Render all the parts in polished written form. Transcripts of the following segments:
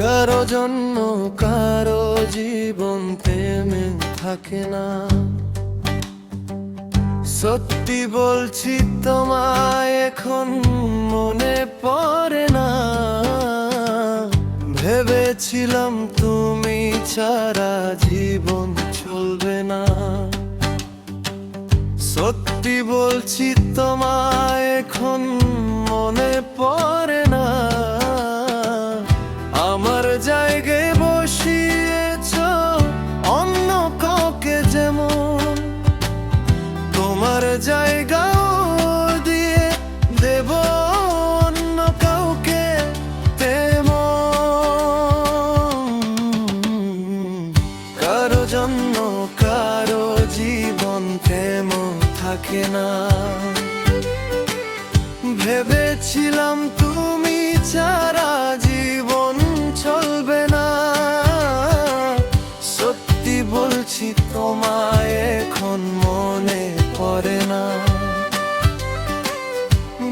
কারো জন্য কারো জীবন থেমে থাকে না। সত্যি বলছি তোমায় এখন মনে পড়ে না। ভেবেছিলাম তুমি ছাড়া জীবন চলবে না। সত্যি বলছি তোমায় এখন মনে পড়ে না। আমার জায়গায় বসিয়েছ অন্য কাউকে যেমন, তোমার জায়গাও দিয়ে দেব অন্য কাউকে তেমন। কারো জন্য কারো জীবন তেমন থাকে না। ভেবেছিলাম তুমি ছাড়া জীবন চলবে না। সত্যি বলছি তোমায় এখন মনে পড়ে না।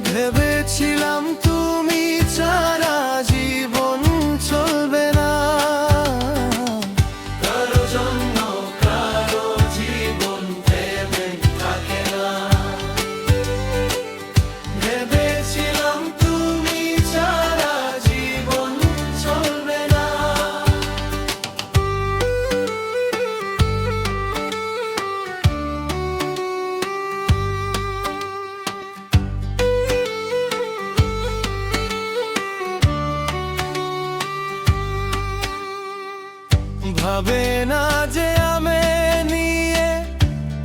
ভেবেছিলাম তুমি ছাড়া জীবন চলবে না। কারো জন্য কারো জীবন থেমে থাকে না। ভেবেছিলাম তুমি ছাড়া জীবন চলবে না। ভাবে না যে আমি নিয়ে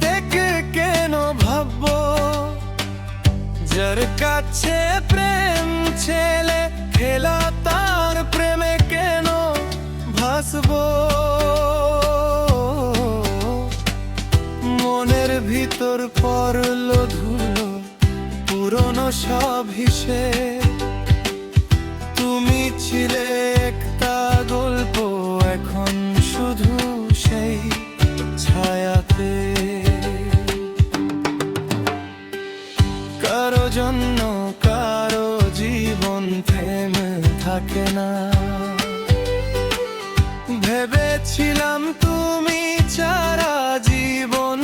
থেকে কেন ভাববো, যার কাছে প্রেম ছেলে খেলা তার প্রেমে কেন ভাসবো। মনের ভিতর পড়লো ধুলো পুরনো সব হিসেব। তুমি ছিলে একটা গল্প এখন শুধু সেই ছায়াতে। কারো জন্য কারো জীবন থেমে থাকে না। ভেবেছিলাম তুমি ছাড়া জীবন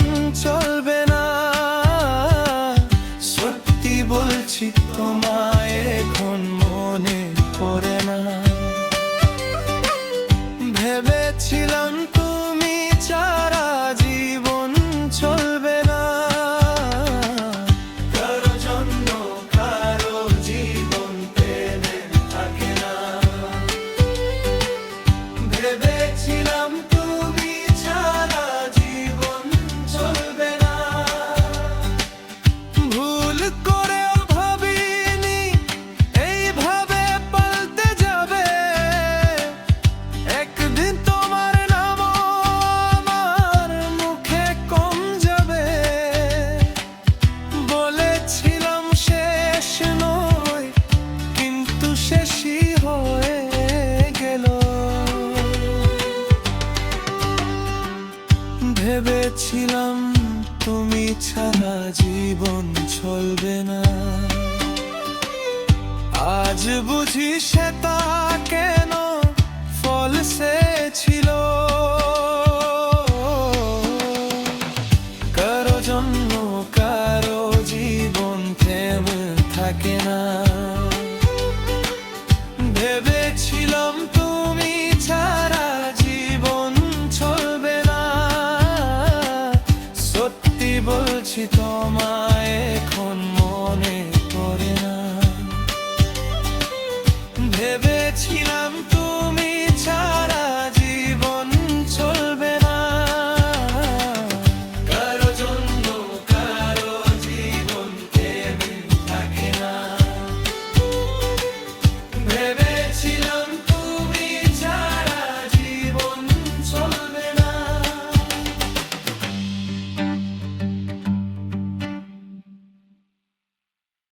চলবে না। সত্যি বলছি তোমায় এখন মনে পড়ে না। ভেবেছিলাম তুমি ছাড়া জীবন চলবে না। কারো জন্য কারো জীবন থেমে থাকে না। ভেবেছিলাম তুমি ছাড়া জীবন চলবে না। ভুল করেও ভাবিনি এইভাবে পাল্টে যাবে। একদিন তোমার নাম আমার মুখে কম যাবে। বলেছিলাম শেষ নয় কিন্তু শেষই হয়ে গেল। ভেবেছিলাম তুমি ছাড়া জীবন চলবে না। আজ বুঝি সেটা কেন ফলসে ছিল। কারো জন্য কারো জীবন থেমে থাকে না।